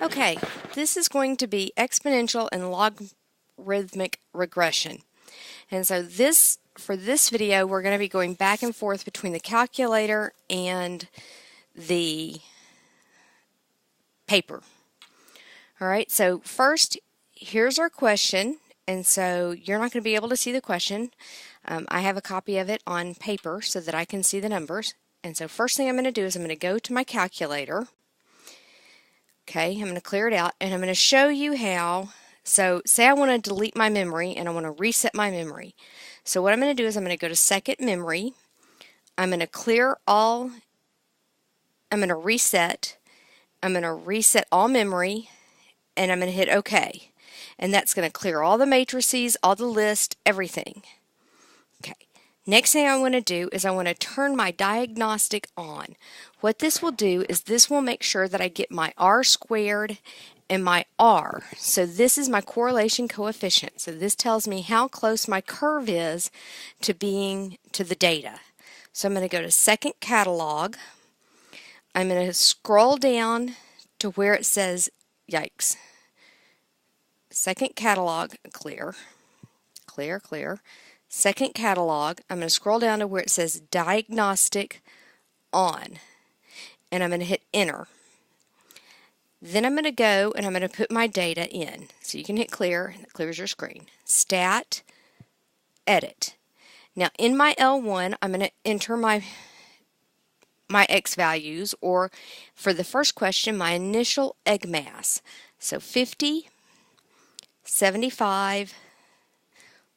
Okay, this is going to be exponential and logarithmic regression. And so for this video, we're going to be going back and forth between the calculator and the paper. All right, so first, here's our question. And so you're not going to be able to see the question. I have a copy of it on paper so that I can see the numbers. And so first thing I'm going to do is I'm going to go to my calculator. Okay, I'm going to clear it out and I'm going to show you how. So say I want to delete my memory and I want to reset my memory. So what I'm going to do is I'm going to go to second memory. I'm going to clear all, I'm going to reset. I'm going to reset all memory and I'm going to hit OK. And that's going to clear all the matrices, all the list, everything. Okay. Next thing I want to do is I want to turn my diagnostic on. What this will do is this will make sure that I get my R squared and my R. So this is my correlation coefficient. So this tells me how close my curve is to being to the data. So I'm going to go to second catalog. I'm going to scroll down to where it says, yikes, second catalog, clear. Second catalog, I'm going to scroll down to where it says diagnostic on, and I'm going to hit enter. Then I'm going to go and I'm going to put my data in. So you can hit clear, and it clears your screen. Stat, edit. Now in my L1, I'm going to enter my X values, or for the first question, my initial egg mass. So 50, 75,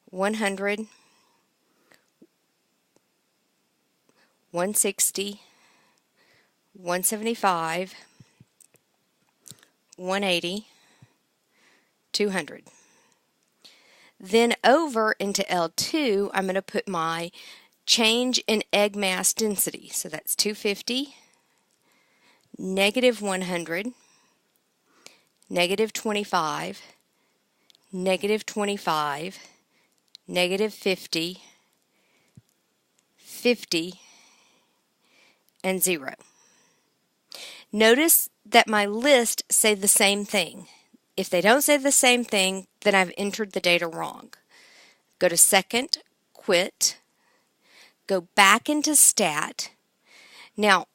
100, 160, 175, 180, 200. Then over into L2, I'm going to put my change in egg mass density. So that's 250, negative 100, negative 25, negative 25, negative 50, 50, and 0. Notice that my list say the same thing. If they don't say the same thing, then I've entered the data wrong. Go to second, quit, go back into stat. Now,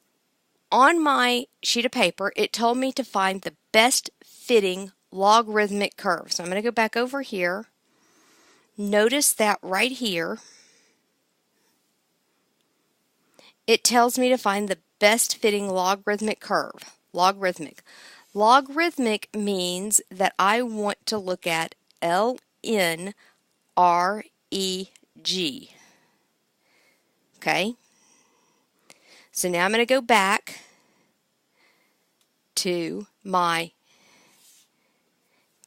on my sheet of paper, it told me to find the best fitting logarithmic curve. So I'm going to go back over here. Notice that right here, it tells me to find the best fitting logarithmic curve. Logarithmic. Logarithmic means that I want to look at LN REG. Okay? So now I'm going to go back to my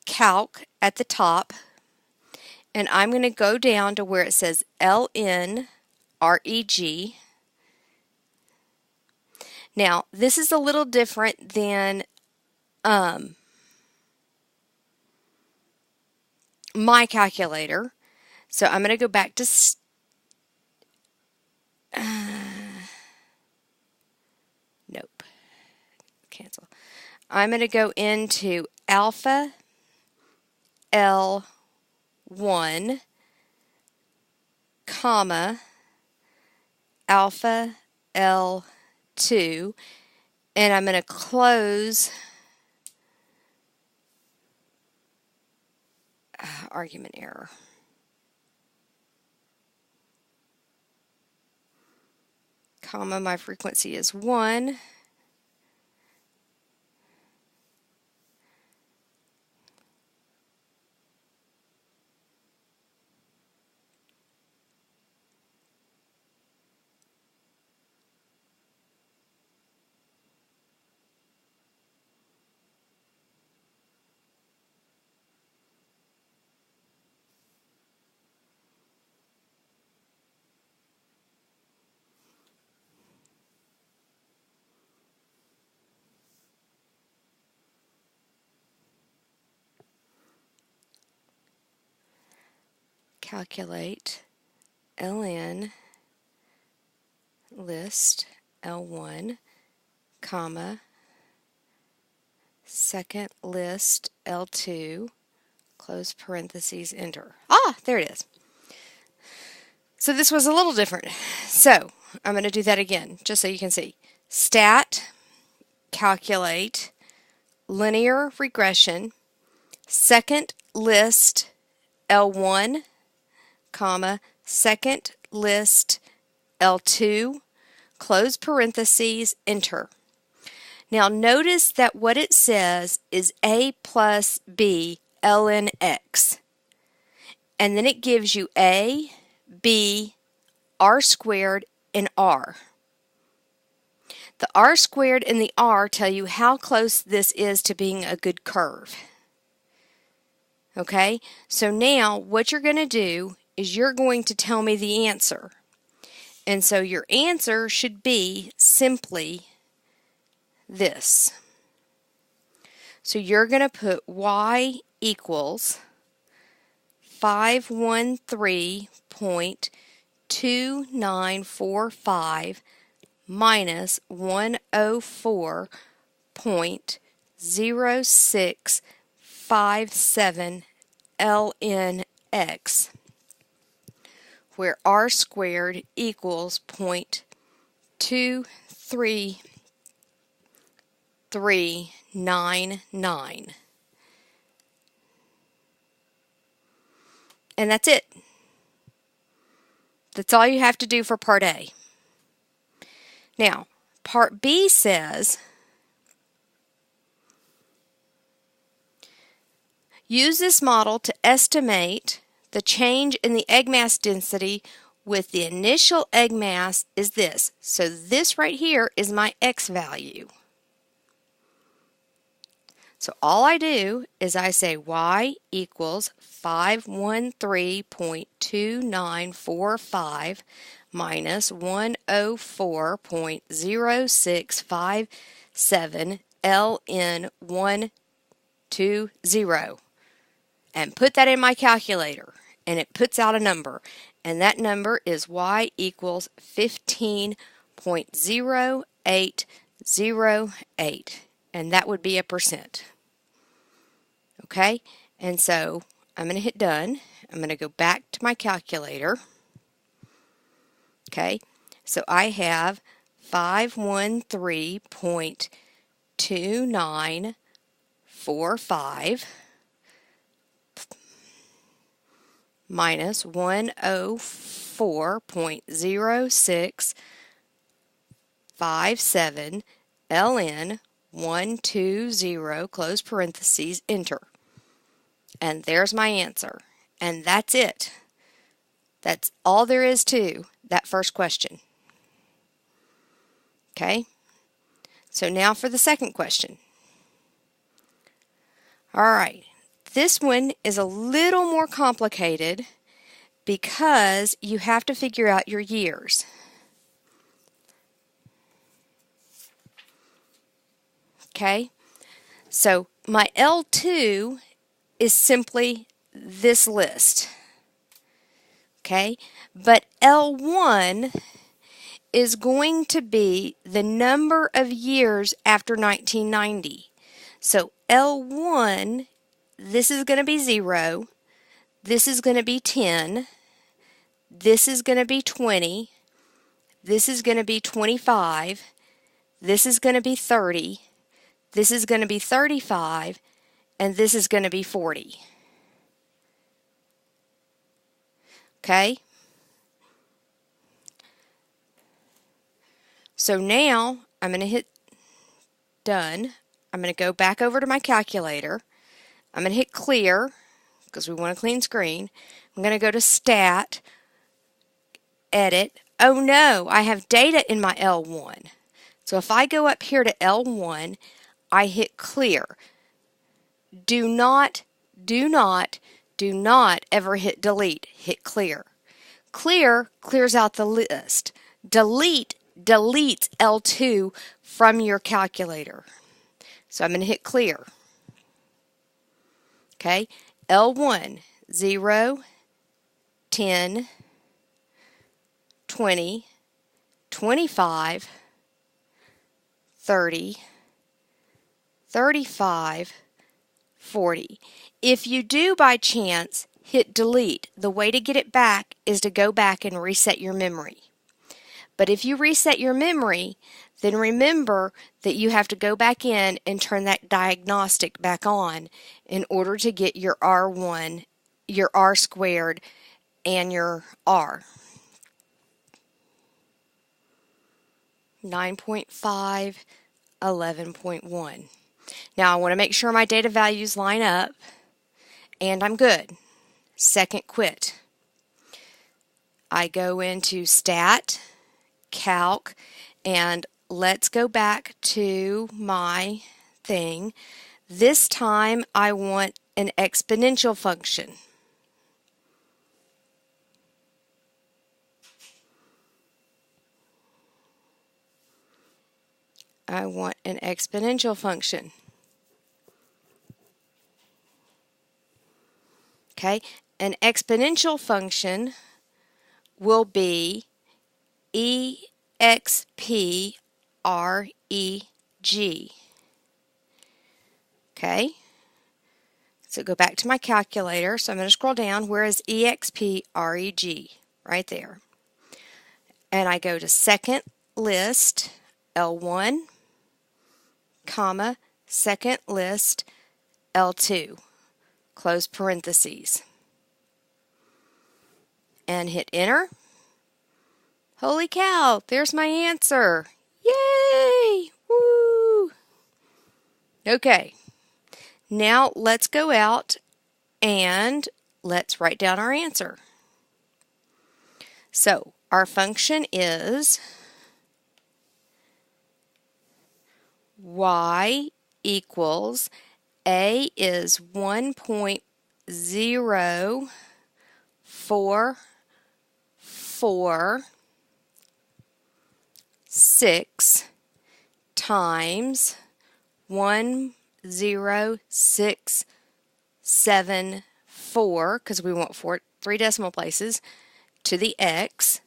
calc at the top, and I'm going to go down to where it says LN REG. Now, this is a little different than my calculator. So I'm going to go back to nope, cancel. I'm going to go into alpha L1, comma, alpha L2, and I'm going to close argument error. Comma, my frequency is 1. Calculate ln list L1, comma, second list L2, close parentheses, enter. Ah, there it is. So this was a little different. So I'm going to do that again, just so you can see. Stat, calculate, linear regression, second list L1, comma, second list L2, close parentheses, enter. Now notice that what it says is A plus B ln x. And then it gives you A, B, R squared, and R. The R squared and the R tell you how close this is to being a good curve. Okay, so now what you're going to do is you're going to tell me the answer. And so your answer should be simply this. So you're going to put y equals 513.2945 minus 104.0657 ln x, where r squared equals 0.23399. And that's it. That's all you have to do for part A. Now, part B says, use this model to estimate the change in the egg mass density with the initial egg mass is this. So this right here is my x value. So all I do is I say y equals 513.2945 minus 104.0657 ln 120 and put that in my calculator, and it puts out a number, and that number is y equals 15.0808, and that would be a percent. Okay, and so I'm going to hit done. I'm going to go back to my calculator. Okay, so I have 513.2945 minus 104.0657 ln 120, close parentheses, enter. And there's my answer. And that's it. That's all there is to that first question. Okay? So now for the second question. All right. This one is a little more complicated because you have to figure out your years. Okay? So my L2 is simply this list. Okay? But L1 is going to be the number of years after 1990. So L1, this is going to be 0, this is going to be 10, this is going to be 20, this is going to be 25, this is going to be 30, this is going to be 35, and this is going to be 40. Okay? So now I'm going to hit done. I'm going to go back over to my calculator. I'm going to hit clear because we want a clean screen. I'm going to go to stat, edit. Oh no, I have data in my L1. So if I go up here to L1, I hit clear. Do not ever hit delete. Hit clear. Clear clears out the list. Delete deletes L2 from your calculator. So I'm going to hit clear. Okay, L1, 0, 10, 20, 25, 30, 35, 40. If you do by chance hit delete, the way to get it back is to go back and reset your memory. But if you reset your memory, then remember that you have to go back in and turn that diagnostic back on in order to get your R1, your R squared, and your R. 9.5, 11.1. Now I want to make sure my data values line up, and I'm good. Second quit. I go into Stat, Calc, and let's go back to my thing. This time I want an exponential function. I want an exponential function. Okay, an exponential function will be Exp Reg. Okay, so go back to my calculator. So I'm going to scroll down. Where is Exp Reg? Right there. And I go to second list, L1, comma, second list, L2, close parentheses, and hit enter. Holy cow, there's my answer. Yay! Woo! Okay, now let's go out and let's write down our answer. So our function is y equals a is 1.0446 times 10674, because we want 3 decimal places, to the x.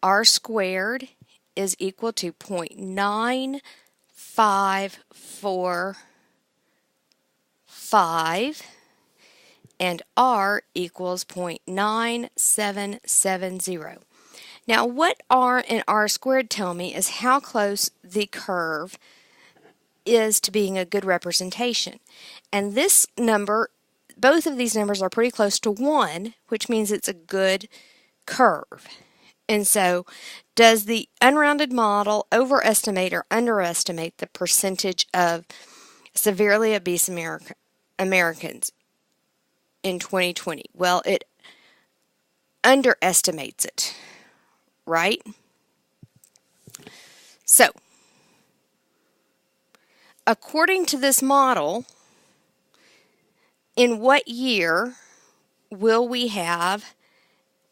R squared is equal to 0.9545, and R equals 0.9770. Now, what R and R squared tell me is how close the curve is to being a good representation. And this number, both of these numbers are pretty close to 1, which means it's a good curve. And so, does the unrounded model overestimate or underestimate the percentage of severely obese Americans in 2020? Well, it underestimates it, right? So, according to this model, in what year will we have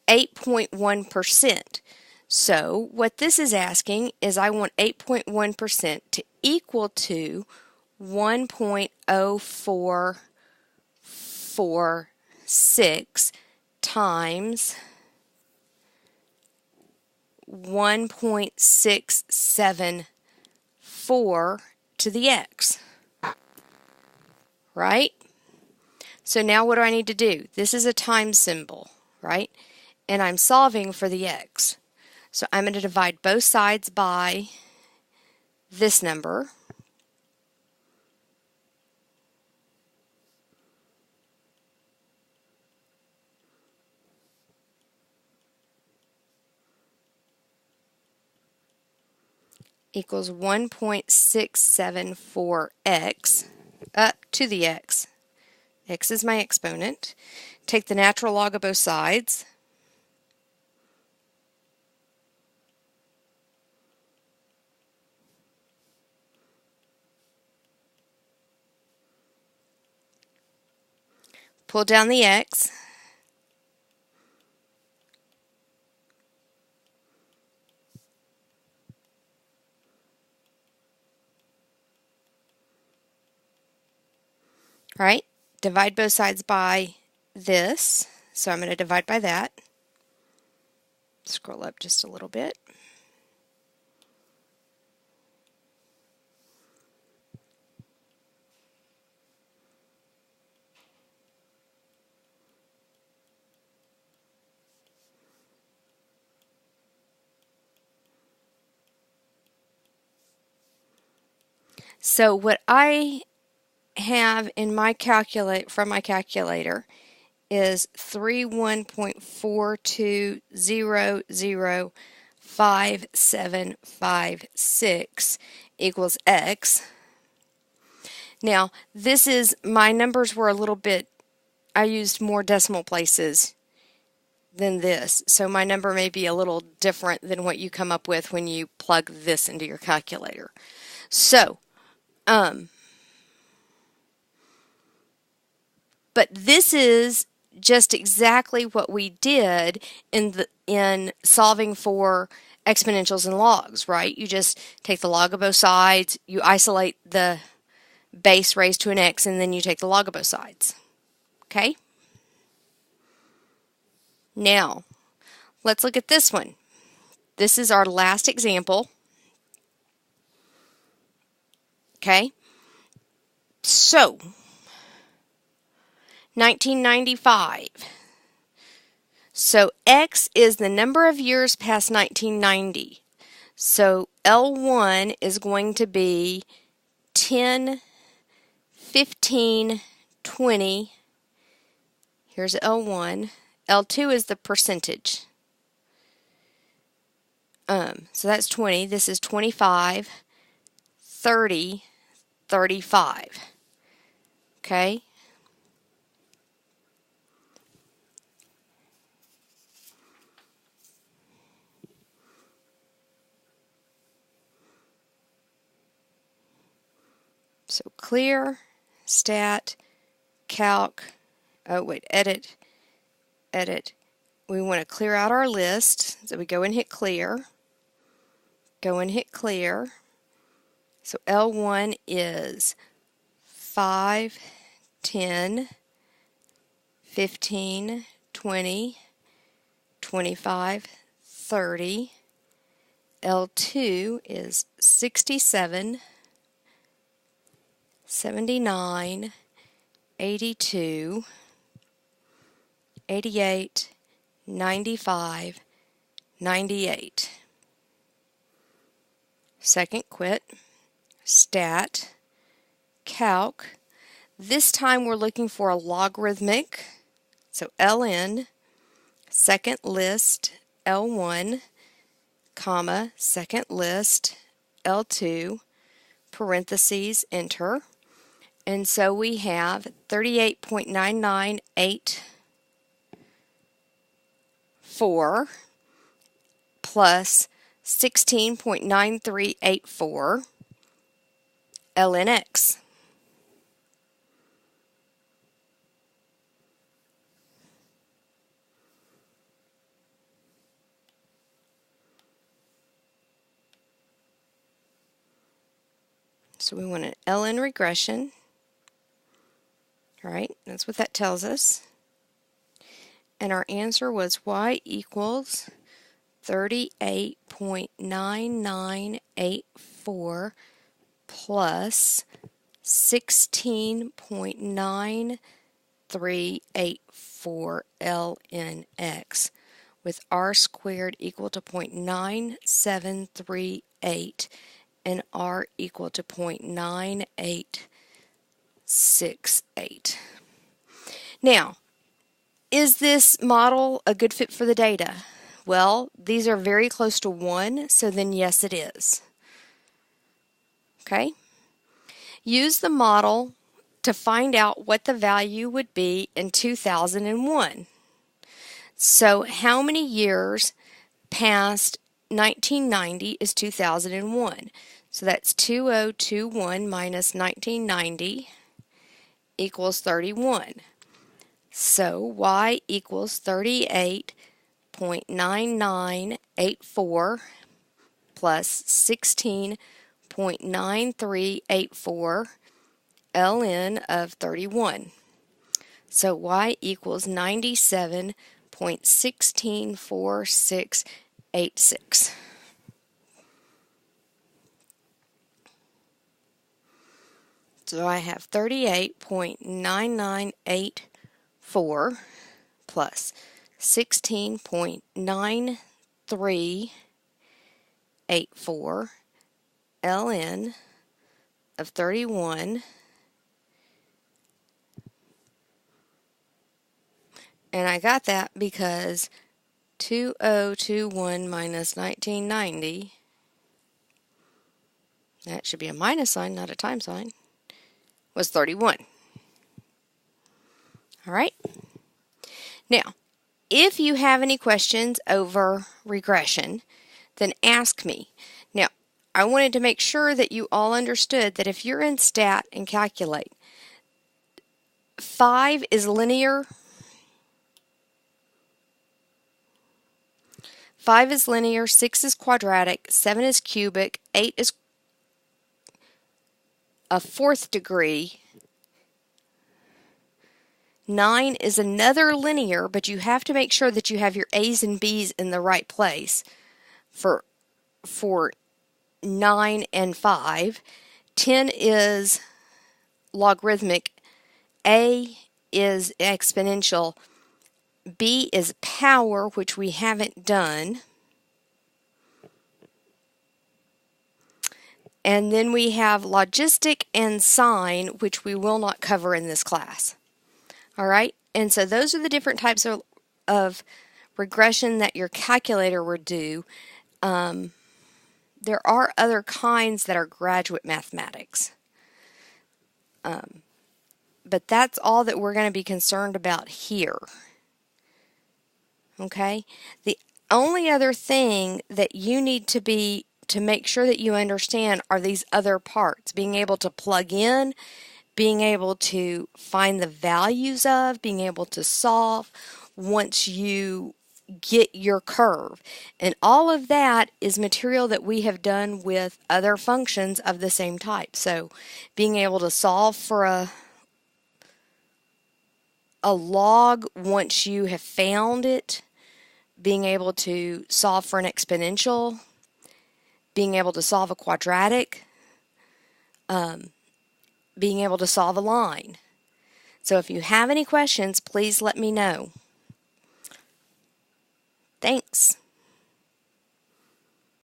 8.1%? So what this is asking is I want 8.1% to equal to 1.0446 times 1.674 to the x, right? So now what do I need to do? This is a times symbol, right? And I'm solving for the x. So I'm going to divide both sides by this number. Equals 1.674x up to the x. X is my exponent. Take the natural log of both sides. Pull down the x. Right? Divide both sides by this. So I'm going to divide by that. Scroll up just a little bit. So what I have in my from my calculator is 31.42005756 equals X. Now, this is, my numbers were a little bit, I used more decimal places than this, so my number may be a little different than what you come up with when you plug this into your calculator. So, but this is just exactly what we did in solving for exponentials and logs, right? You just take the log of both sides, you isolate the base raised to an x, and then you take the log of both sides. Okay? Now, let's look at this one. This is our last example. Okay? So, 1995. So, X is the number of years past 1990. So, L1 is going to be 10, 15, 20. Here's L1. L2 is the percentage. So that's 20. This is 25, 30, 35. Okay? So clear, stat, calc, edit. We want to clear out our list. So we go and hit clear. Go and hit clear. So L1 is 5, 10, 15, 20, 25, 30. L2 is 67, 79, 82, 88, 95, 98. Second quit, stat, calc. This time we're looking for a logarithmic. So ln, second list, L1, comma, second list, L2, parentheses, enter. And so we have 38.9984 plus 16.9384 ln x. So we want an ln regression. All right, that's what that tells us. And our answer was y equals 38.9984 plus 16.9384 ln x, with r squared equal to 0.9738 and r equal to 0.9868. Now, is this model a good fit for the data? Well, these are very close to 1, so then yes, it is. Okay? Use the model to find out what the value would be in 2001. So how many years past 1990 is 2001? So that's 2021 minus 1990 equals 31. So y equals 38.9984 plus 16.9384 ln of 31. So y equals 97.164686. So I have 38.9984 plus 16.9384 ln of 31. And I got that because 2021 minus 1990, that should be a minus sign, not a time sign, was 31. All right. Now, if you have any questions over regression, then ask me. Now, I wanted to make sure that you all understood that if you're in stat and calculate, 5 is linear. 5 is linear, 6 is quadratic, 7 is cubic, 8 is a fourth degree, 9 is another linear, but you have to make sure that you have your A's and B's in the right place for 9 and 5. 10 is logarithmic, A is exponential, B is power, which we haven't done. And then we have logistic and sign, which we will not cover in this class. All right, and so those are the different types of regression that your calculator would do. There are other kinds that are graduate mathematics. But that's all that we're going to be concerned about here. Okay? The only other thing that you need to make sure that you understand are these other parts. Being able to plug in, being able to find the values of, being able to solve once you get your curve. And all of that is material that we have done with other functions of the same type. So being able to solve for a log once you have found it, being able to solve for an exponential, being able to solve a quadratic, being able to solve a line. So if you have any questions, please let me know. Thanks.